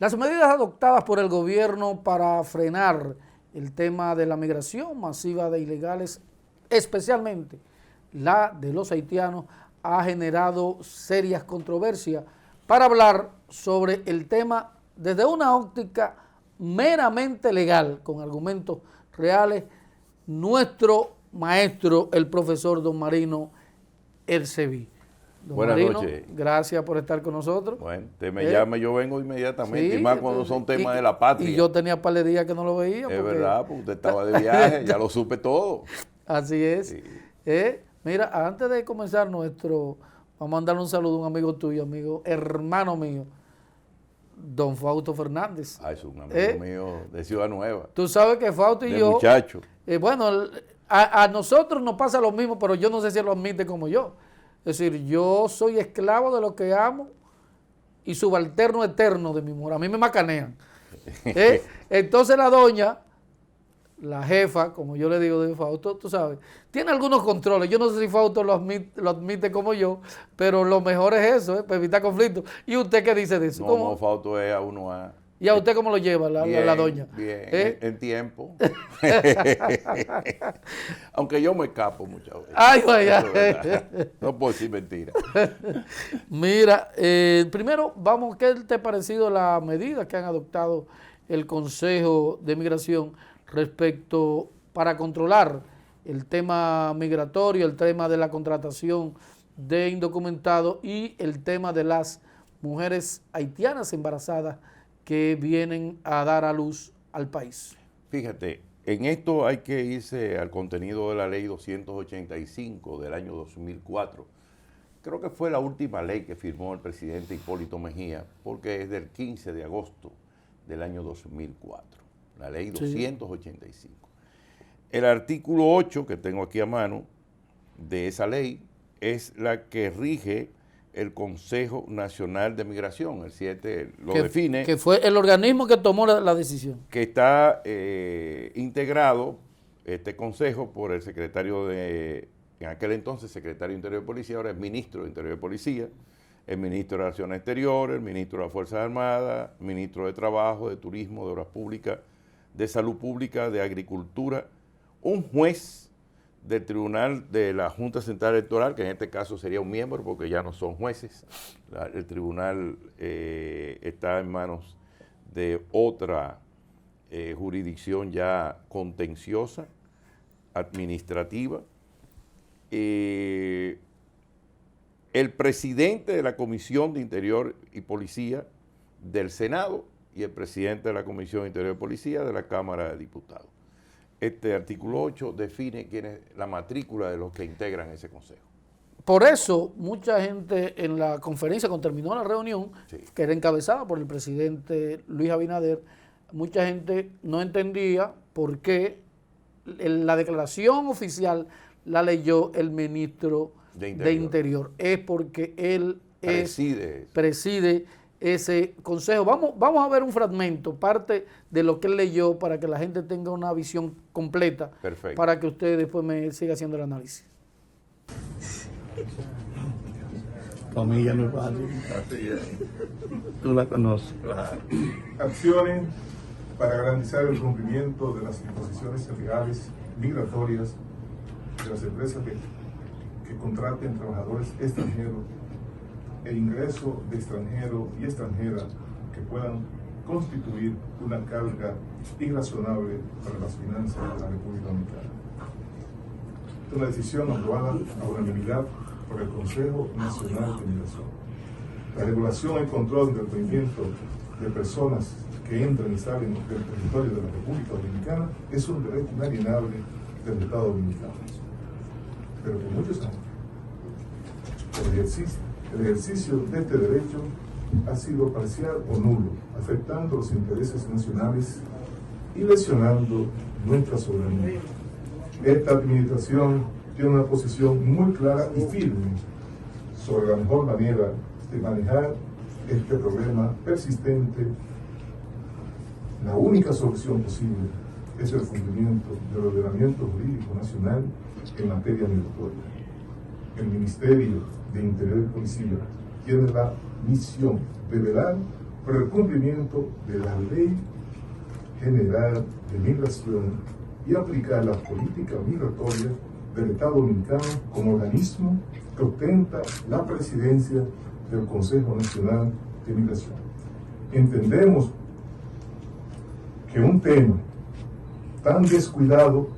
Las medidas adoptadas por el gobierno para frenar el tema de la migración masiva de ilegales, especialmente la de los haitianos, ha generado serias controversias. Para hablar sobre el tema desde una óptica meramente legal, con argumentos reales, nuestro maestro, el profesor don Marino Ercebí. Don Buenas Marino, noches. Gracias por estar con nosotros. Bueno, usted me llama, yo vengo inmediatamente, Sí, y más cuando son temas de la patria. Y yo tenía un par de días que no lo veía. Es verdad, porque usted estaba de viaje, ya lo supe todo. Así es. Sí. Mira, antes de comenzar vamos a mandarle un saludo a un amigo tuyo, hermano mío, don Fausto Fernández. Ah, es un amigo mío de Ciudad Nueva. Tú sabes que Fausto y de yo, muchacho. Bueno, a nosotros nos pasa lo mismo, pero yo no sé si él lo admite como yo. Es decir, yo soy esclavo de lo que amo y subalterno eterno de mi mujer. A mí me macanean. Entonces la doña, la jefa, como yo le digo de Fausto, tú sabes, tiene algunos controles. Yo no sé si Fausto lo admite como yo, pero lo mejor es eso, para evitar conflictos. ¿Y usted qué dice de eso? No, Fausto es a uno a... ¿Y a usted cómo lo lleva la doña? Bien, en tiempo. Aunque yo me escapo muchas veces. Ay, vaya. No puedo decir mentira. Mira, primero, ¿qué te ha parecido la medida que han adoptado el Consejo de Migración respecto para controlar el tema migratorio, el tema de la contratación de indocumentados y el tema de las mujeres haitianas embarazadas que vienen a dar a luz al país? Fíjate, en esto hay que irse al contenido de la ley 285 del año 2004. Creo que fue la última ley que firmó el presidente Hipólito Mejía, porque es del 15 de agosto del año 2004, la ley 285. El artículo 8, que tengo aquí a mano, de esa ley, es la que rige el Consejo Nacional de Migración, el 7 lo define. Que fue el organismo que tomó la decisión. Que está integrado, este consejo, por el secretario en aquel entonces, secretario de Interior de Policía, ahora es ministro de Interior de Policía, el ministro de Relaciones Exteriores, el ministro de las Fuerzas Armadas, el ministro de Trabajo, de Turismo, de Obras Públicas, de Salud Pública, de Agricultura, un juez del Tribunal de la Junta Central Electoral, que en este caso sería un miembro porque ya no son jueces. El tribunal está en manos de otra jurisdicción ya contenciosa, administrativa. El presidente de la Comisión de Interior y Policía del Senado y el presidente de la Comisión de Interior y Policía de la Cámara de Diputados. Este artículo 8 define quién es la matrícula de los que integran ese consejo. Por eso, mucha gente en la conferencia, cuando terminó la reunión, que era encabezada por el presidente Luis Abinader, mucha gente no entendía por qué la declaración oficial la leyó el ministro de Interior. Es porque él preside ese consejo. Vamos a ver un fragmento, parte de lo que él leyó, para que la gente tenga una visión completa. Perfecto. Para que usted después me siga haciendo el análisis. Familia no es fácil. Tú la conoces. Acciones para garantizar el cumplimiento de las disposiciones legales migratorias de las empresas que contraten trabajadores extranjeros, el ingreso de extranjeros y extranjeras que puedan constituir una carga irrazonable para las finanzas de la República Dominicana. Esta es una decisión aprobada a unanimidad por el Consejo Nacional de Migración. La regulación y control del movimiento de personas que entran y salen del territorio de la República Dominicana es un derecho inalienable del Estado Dominicano. Pero por muchos años, el ejercicio de este derecho ha sido parcial o nulo, afectando los intereses nacionales y lesionando nuestra soberanía. Esta administración tiene una posición muy clara y firme sobre la mejor manera de manejar este problema persistente. La única solución posible es el cumplimiento del ordenamiento jurídico nacional en materia migratoria. El Ministerio de Interior y Policía tiene la misión de velar por el cumplimiento de la Ley General de Migración y aplicar la política migratoria del Estado Dominicano como organismo que ostenta la presidencia del Consejo Nacional de Migración. Entendemos que un tema tan descuidado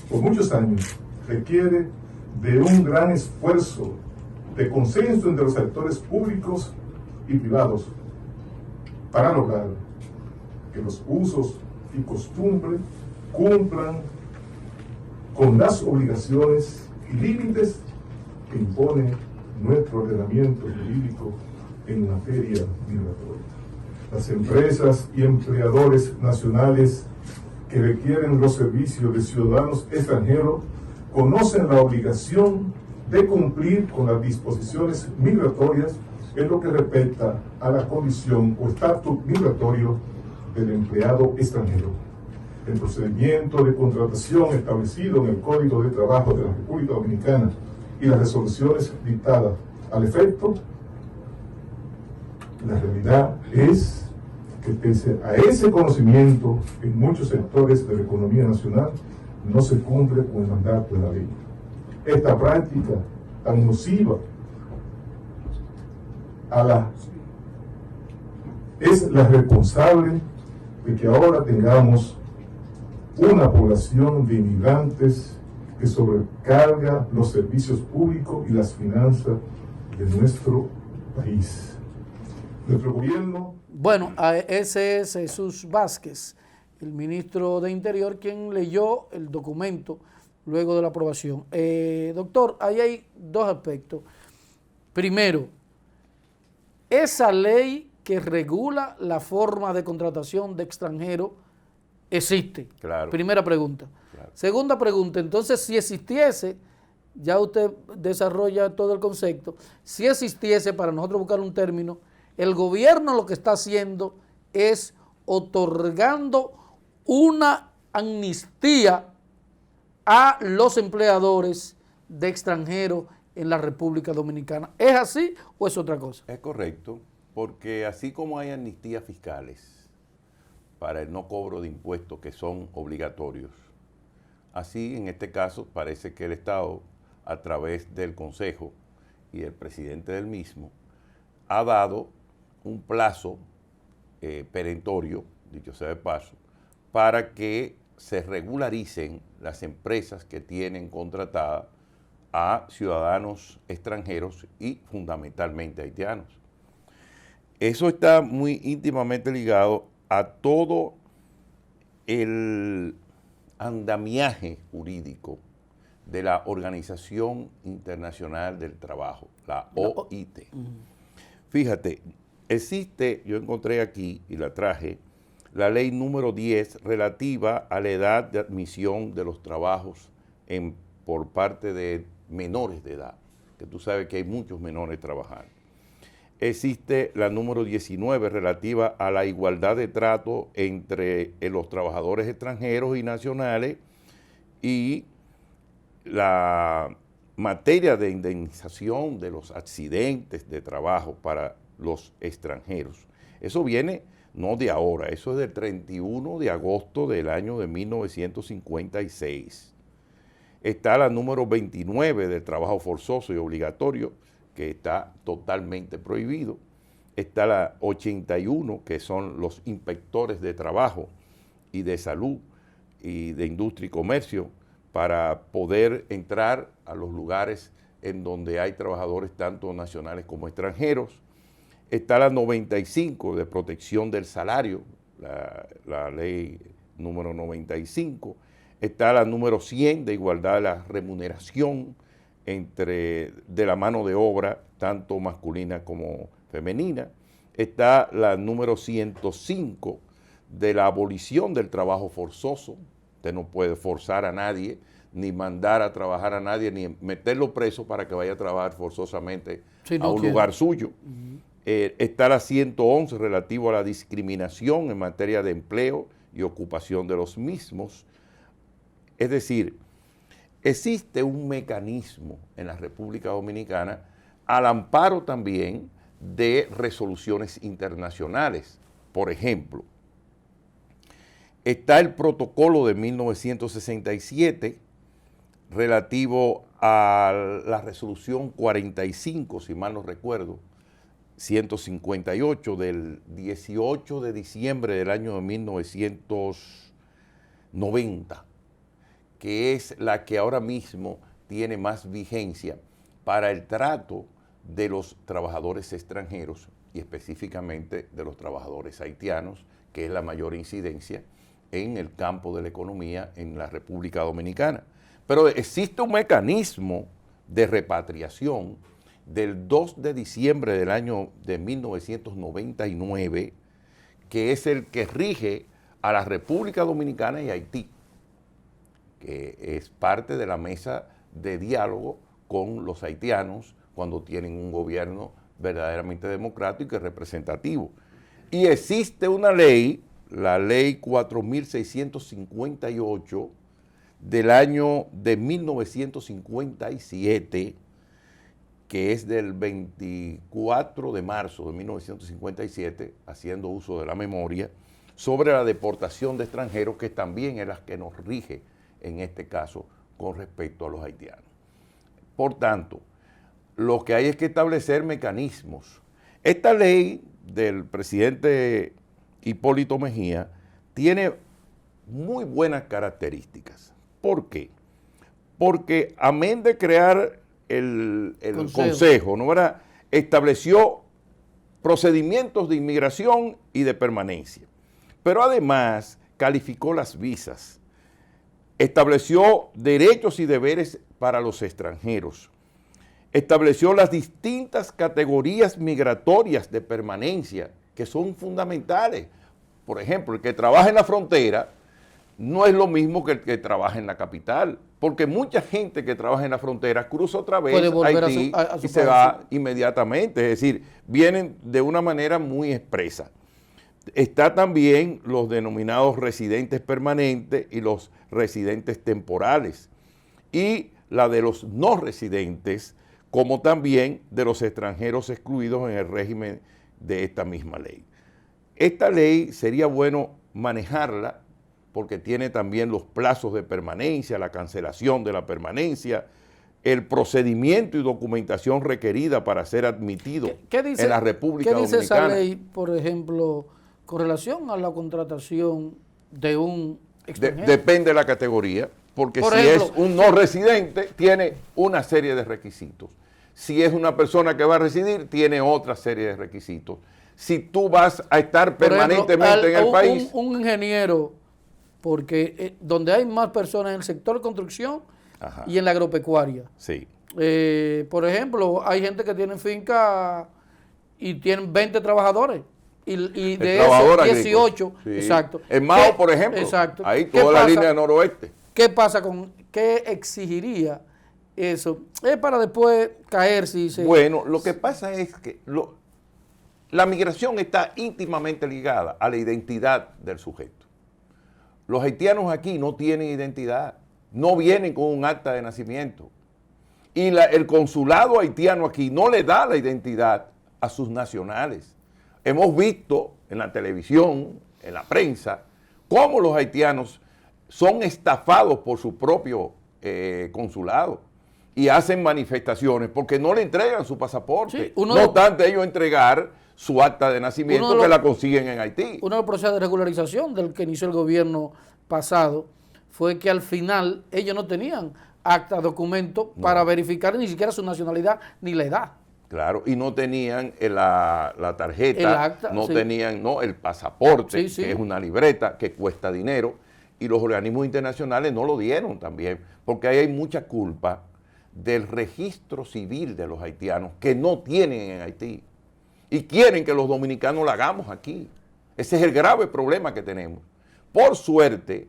por muchos años requiere de un gran esfuerzo de consenso entre los sectores públicos y privados para lograr que los usos y costumbres cumplan con las obligaciones y límites que impone nuestro ordenamiento jurídico en materia migratoria. Las empresas y empleadores nacionales que requieren los servicios de ciudadanos extranjeros conocen la obligación de cumplir con las disposiciones migratorias en lo que respecta a la condición o estatus migratorio del empleado extranjero. El procedimiento de contratación establecido en el Código de Trabajo de la República Dominicana y las resoluciones dictadas al efecto, la realidad es que pese a ese conocimiento en muchos sectores de la economía nacional no se cumple con el mandato de la ley. Esta práctica tan nociva es la responsable de que ahora tengamos una población de inmigrantes que sobrecarga los servicios públicos y las finanzas de nuestro país. Nuestro gobierno... Bueno, ese es Jesús Vázquez, el ministro de Interior, quien leyó el documento luego de la aprobación. Doctor, ahí hay dos aspectos. Primero, esa ley que regula la forma de contratación de extranjeros existe. Claro. Primera pregunta. Claro. Segunda pregunta, entonces si existiese, ya usted desarrolla todo el concepto, si existiese, para nosotros buscar un término, el gobierno lo que está haciendo es otorgando una amnistía a los empleadores de extranjeros en la República Dominicana. ¿Es así o es otra cosa? Es correcto, porque así como hay amnistías fiscales para el no cobro de impuestos que son obligatorios, así en este caso parece que el Estado, a través del Consejo y el presidente del mismo, ha dado un plazo perentorio, dicho sea de paso, para que se regularicen las empresas que tienen contratadas a ciudadanos extranjeros y fundamentalmente haitianos. Eso está muy íntimamente ligado a todo el andamiaje jurídico de la Organización Internacional del Trabajo, la OIT. Fíjate, existe, yo encontré aquí y la traje, la ley número 10 relativa a la edad de admisión de los trabajos por parte de menores de edad, que tú sabes que hay muchos menores trabajando. Existe la número 19 relativa a la igualdad de trato entre los trabajadores extranjeros y nacionales y la materia de indemnización de los accidentes de trabajo para los extranjeros. Eso viene no de ahora, eso es del 31 de agosto del año de 1956. Está la número 29 del trabajo forzoso y obligatorio, que está totalmente prohibido. Está la 81, que son los inspectores de trabajo y de salud y de industria y comercio, para poder entrar a los lugares en donde hay trabajadores tanto nacionales como extranjeros. Está la 95 de protección del salario, la ley número 95. Está la número 100 de igualdad de la remuneración de la mano de obra, tanto masculina como femenina. Está la número 105 de la abolición del trabajo forzoso. Usted no puede forzar a nadie, ni mandar a trabajar a nadie, ni meterlo preso para que vaya a trabajar forzosamente a un lugar suyo. Está la 111 relativo a la discriminación en materia de empleo y ocupación de los mismos. Es decir, existe un mecanismo en la República Dominicana al amparo también de resoluciones internacionales. Por ejemplo, está el protocolo de 1967 relativo a la resolución 45, si mal no recuerdo, 158 del 18 de diciembre del año de 1990, que es la que ahora mismo tiene más vigencia para el trato de los trabajadores extranjeros y específicamente de los trabajadores haitianos, que es la mayor incidencia en el campo de la economía en la República Dominicana. Pero existe un mecanismo de repatriación del 2 de diciembre del año de 1999, que es el que rige a la República Dominicana y Haití, que es parte de la mesa de diálogo con los haitianos cuando tienen un gobierno verdaderamente democrático y representativo. Y existe una ley, la ley 4658 del año de 1957, que es del 24 de marzo de 1957, haciendo uso de la memoria, sobre la deportación de extranjeros, que también es la que nos rige en este caso con respecto a los haitianos. Por tanto, lo que hay es que establecer mecanismos. Esta ley del presidente Hipólito Mejía tiene muy buenas características. ¿Por qué? Porque amén de crear el consejo, ¿no era? Estableció procedimientos de inmigración y de permanencia, pero además calificó las visas, estableció derechos y deberes para los extranjeros, estableció las distintas categorías migratorias de permanencia que son fundamentales. Por ejemplo, el que trabaja en la frontera no es lo mismo que el que trabaja en la capital, porque mucha gente que trabaja en la frontera cruza otra vez a Haití y se va inmediatamente, es decir, vienen de una manera muy expresa. Está también los denominados residentes permanentes y los residentes temporales, y la de los no residentes, como también de los extranjeros excluidos en el régimen de esta misma ley. Esta ley sería bueno manejarla porque tiene también los plazos de permanencia, la cancelación de la permanencia, el procedimiento y documentación requerida para ser admitido en la República Dominicana. ¿Qué dice esa ley, por ejemplo, con relación a la contratación de un extranjero? Depende de la categoría, porque si es un no residente, tiene una serie de requisitos. Si es una persona que va a residir, tiene otra serie de requisitos. Si tú vas a estar permanentemente en el país... Un ingeniero, porque donde hay más personas en el sector de construcción y en la agropecuaria. Sí. Por ejemplo, hay gente que tiene finca y tienen 20 trabajadores. Y de esos 18, sí. Exacto. En Mao, por ejemplo, exacto. Ahí toda la línea noroeste. ¿Qué pasa qué exigiría eso? Es para después caer si se... Bueno, lo que pasa es que la migración está íntimamente ligada a la identidad del sujeto. Los haitianos aquí no tienen identidad, no vienen con un acta de nacimiento. Y el consulado haitiano aquí no le da la identidad a sus nacionales. Hemos visto en la televisión, en la prensa, cómo los haitianos son estafados por su propio consulado y hacen manifestaciones porque no le entregan su pasaporte. Sí, no obstante ellos entregar su acta de nacimiento que la consiguen en Haití. Uno de los procesos de regularización del que inició el gobierno pasado fue que al final ellos no tenían acta, documento para verificar ni siquiera su nacionalidad ni la edad. Claro, y no tenían la tarjeta, el acta, no tenían el pasaporte, que es una libreta que cuesta dinero, y los organismos internacionales no lo dieron también, porque ahí hay mucha culpa del registro civil de los haitianos que no tienen en Haití y quieren que los dominicanos lo hagamos aquí. Ese es el grave problema que tenemos. Por suerte,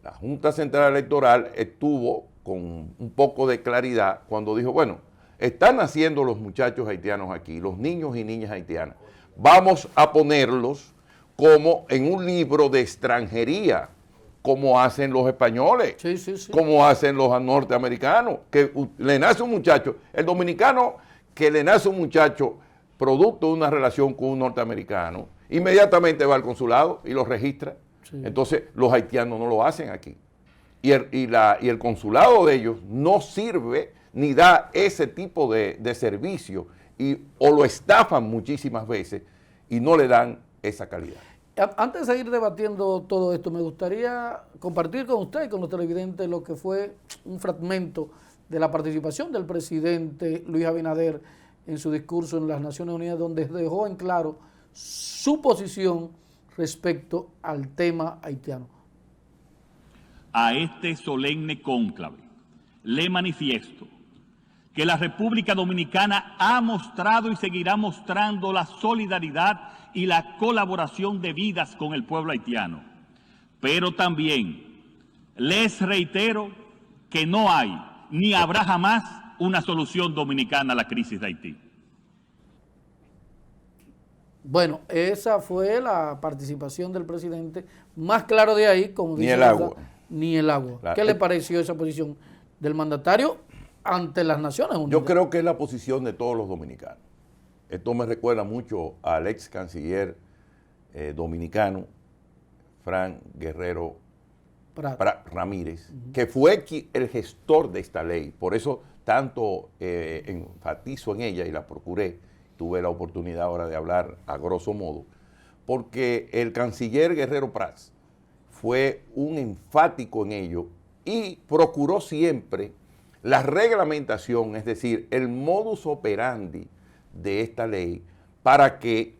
la Junta Central Electoral estuvo con un poco de claridad cuando dijo, bueno, están naciendo los muchachos haitianos aquí, los niños y niñas haitianas. Vamos a ponerlos como en un libro de extranjería, como hacen los españoles, como hacen los norteamericanos, que le nace un muchacho. El dominicano que le nace un muchacho producto de una relación con un norteamericano, inmediatamente va al consulado y lo registra. Sí. Entonces, los haitianos no lo hacen aquí. Y el consulado de ellos no sirve ni da ese tipo de servicio, o lo estafan muchísimas veces y no le dan esa calidad. Antes de seguir debatiendo todo esto, me gustaría compartir con usted y con los televidentes lo que fue un fragmento de la participación del presidente Luis Abinader en su discurso en las Naciones Unidas, donde dejó en claro su posición respecto al tema haitiano. A este solemne cónclave le manifiesto que la República Dominicana ha mostrado y seguirá mostrando la solidaridad y la colaboración debidas con el pueblo haitiano. Pero también les reitero que no hay ni habrá jamás una solución dominicana a la crisis de Haití. Bueno, esa fue la participación del presidente. Más claro de ahí, como Ni dice el la agua. verdad, ni el agua. Claro. ¿Qué le pareció esa posición del mandatario ante las Naciones Unidas? Yo creo que es la posición de todos los dominicanos. Esto me recuerda mucho al ex canciller dominicano, Fran Guerrero Ramírez, que fue el gestor de esta ley. Por eso tanto enfatizo en ella y la procuré. Tuve la oportunidad ahora de hablar a grosso modo, porque el canciller Guerrero Prats fue un enfático en ello y procuró siempre la reglamentación, es decir, el modus operandi de esta ley, para que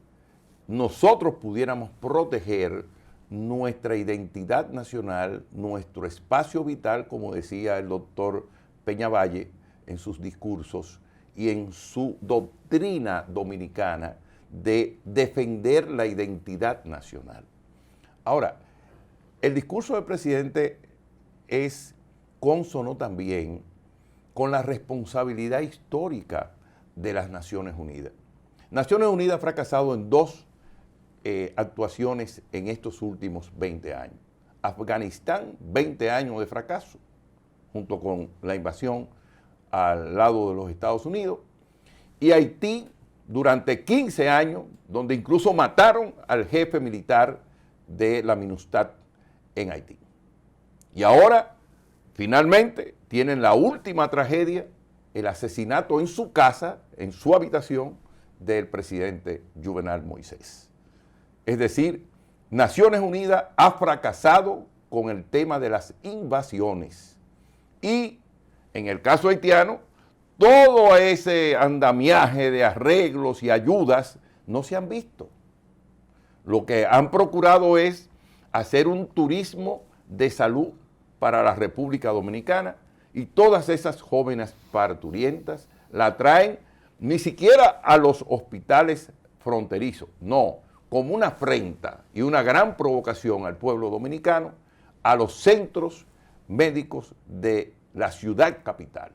nosotros pudiéramos proteger nuestra identidad nacional, nuestro espacio vital, como decía el doctor Peñavalle en sus discursos y en su doctrina dominicana de defender la identidad nacional. Ahora, el discurso del presidente es cónsono también con la responsabilidad histórica de las Naciones Unidas. Naciones Unidas ha fracasado en dos actuaciones en estos últimos 20 años. Afganistán, 20 años de fracaso, junto con la invasión al lado de los Estados Unidos, y Haití durante 15 años, donde incluso mataron al jefe militar de la MINUSTAH en Haití. Y ahora, finalmente, tienen la última tragedia, el asesinato en su casa, en su habitación, del presidente Juvenal Moisés. Es decir, Naciones Unidas ha fracasado con el tema de las invasiones. Y en el caso haitiano, todo ese andamiaje de arreglos y ayudas no se han visto. Lo que han procurado es hacer un turismo de salud para la República Dominicana, y todas esas jóvenes parturientas la traen ni siquiera a los hospitales fronterizos, no, como una afrenta y una gran provocación al pueblo dominicano, a los centros médicos de la ciudad capital.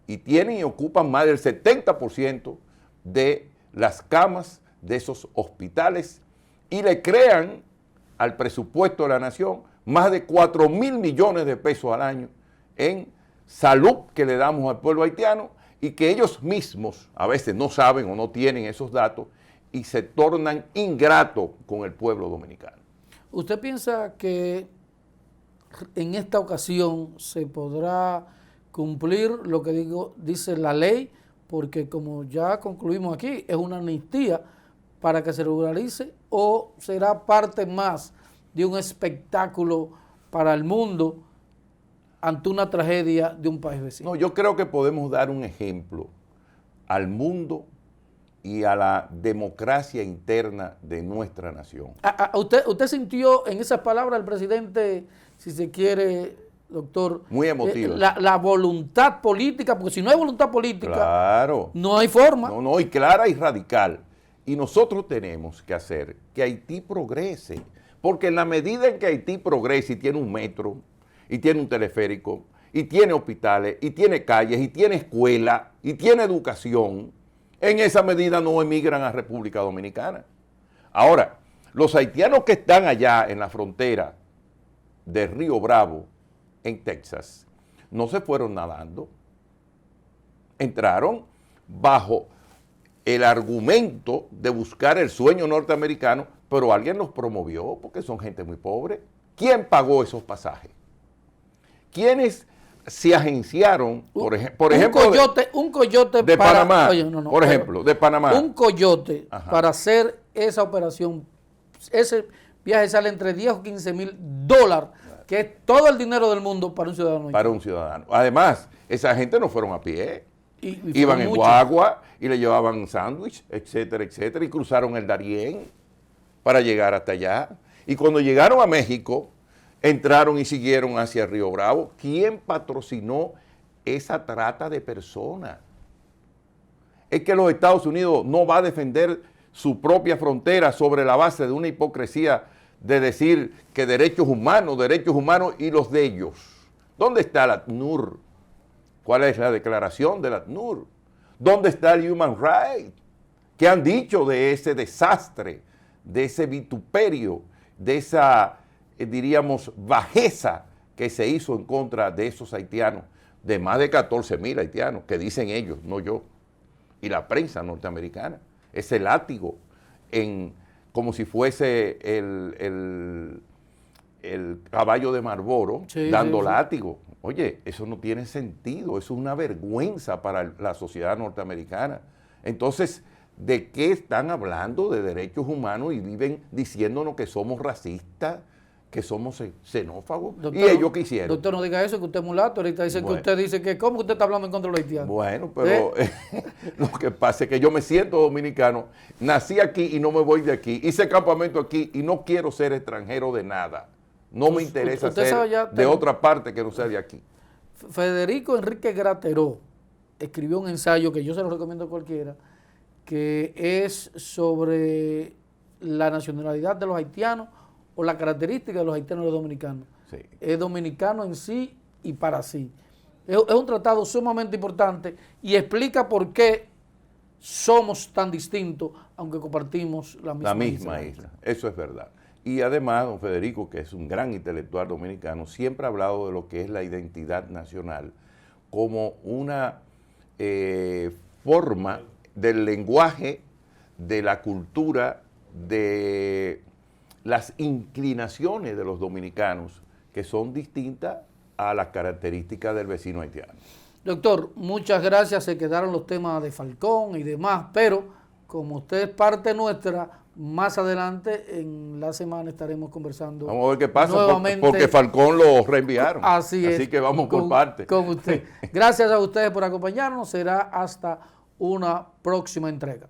Y tienen y ocupan más del 70% de las camas de esos hospitales, y le crean al presupuesto de la nación más de 4.000 millones de pesos al año en salud que le damos al pueblo haitiano, y que ellos mismos a veces no saben o no tienen esos datos y se tornan ingratos con el pueblo dominicano. ¿Usted piensa que en esta ocasión se podrá cumplir lo que dice la ley? Porque como ya concluimos aquí, es una amnistía para que se regularice, o será parte más de un espectáculo para el mundo ante una tragedia de un país vecino. No, yo creo que podemos dar un ejemplo al mundo y a la democracia interna de nuestra nación. ¿Usted sintió en esas palabras del presidente, si se quiere, doctor, muy emotivo, la voluntad política? Porque si no hay voluntad política, claro, no hay forma. No, y clara y radical. Y nosotros tenemos que hacer que Haití progrese, porque en la medida en que Haití progrese y tiene un metro, y tiene un teleférico, y tiene hospitales, y tiene calles, y tiene escuela, y tiene educación, en esa medida no emigran a República Dominicana. Ahora, los haitianos que están allá en la frontera de Río Bravo, en Texas, no se fueron nadando, entraron bajo el argumento de buscar el sueño norteamericano, pero alguien los promovió porque son gente muy pobre. ¿Quién pagó esos pasajes? ¿Quiénes se agenciaron, por ejemplo, un coyote de para, Panamá, oye, no, por ejemplo, de Panamá? Un coyote Ajá. para hacer esa operación, ese viaje sale entre 10 o 15 mil dólares, que es todo el dinero del mundo para un ciudadano. Para un ciudadano. Además, esa gente no fueron a pie. Y Iban en muchos. guagua y le llevaban sándwich, etcétera, etcétera, y cruzaron el Darién para llegar hasta allá. Y cuando llegaron a México, entraron y siguieron hacia Río Bravo. ¿Quién patrocinó esa trata de personas? Es que los Estados Unidos no va a defender su propia frontera sobre la base de una hipocresía de decir que derechos humanos y los de ellos. ¿Dónde está la ACNUR? ¿Cuál es la declaración de la ACNUR? ¿Dónde está el Human Rights? ¿Qué han dicho de ese desastre, de ese vituperio, de esa, diríamos, bajeza que se hizo en contra de esos haitianos, de más de 14,000 haitianos, que dicen ellos, no yo, y la prensa norteamericana? Ese látigo, como si fuese el caballo de Marlboro, sí, dando sí. látigo. Oye, eso no tiene sentido, eso es una vergüenza para la sociedad norteamericana. Entonces, ¿de qué están hablando de derechos humanos y viven diciéndonos que somos racistas, que somos xenófagos? Doctor, ¿Y ellos qué hicieron? Doctor, no diga eso, que usted es mulato. Ahorita dice Bueno. que usted dice que, ¿cómo usted está hablando en contra de los haitianos? Bueno, pero lo que pasa es que yo me siento dominicano, nací aquí y no me voy de aquí, hice campamento aquí y no quiero ser extranjero de nada. No me interesa usted sabe ya, ser de otra parte que no sea de aquí. Federico Enrique Grateró escribió un ensayo que yo se lo recomiendo a cualquiera, que es sobre la nacionalidad de los haitianos o la característica de los haitianos y los dominicanos. Sí. Es dominicano en sí y para sí. Es un tratado sumamente importante y explica por qué somos tan distintos, aunque compartimos la misma isla. Eso es verdad. Y además, don Federico, que es un gran intelectual dominicano, siempre ha hablado de lo que es la identidad nacional como una forma del lenguaje, de la cultura, de las inclinaciones de los dominicanos, que son distintas a las características del vecino haitiano. Doctor, muchas gracias. Se quedaron los temas de Falcón y demás, pero como usted es parte nuestra, más adelante en la semana estaremos conversando. Vamos a ver qué pasa, nuevamente, porque Falcón lo reenviaron. Así es. Así que vamos por parte. Con usted. Gracias a ustedes por acompañarnos. Será hasta una próxima entrega.